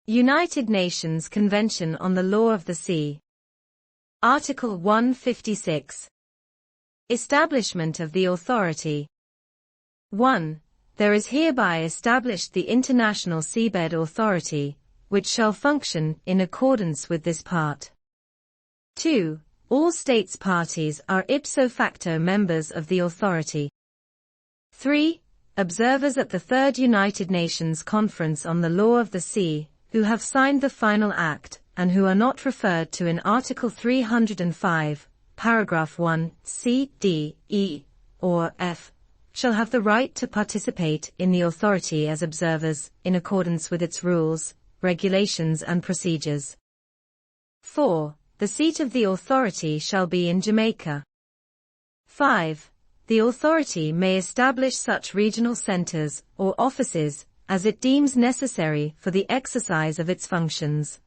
United Nations Convention on the Law of the Sea. Article 156. Establishment of the authority. 1. There is hereby established the International Seabed Authority, which shall function in accordance with this part. 2. All states parties are ipso facto members of the authority. 3. Observers at the Third United Nations Conference on the Law of the Sea, who have signed the final act, and who are not referred to in Article 305, Paragraph 1, C, D, E, or F, shall have the right to participate in the authority as observers, in accordance with its rules, regulations and procedures. 4. The seat of the authority shall be in Jamaica. 5. The authority may establish such regional centers or offices as it deems necessary for the exercise of its functions.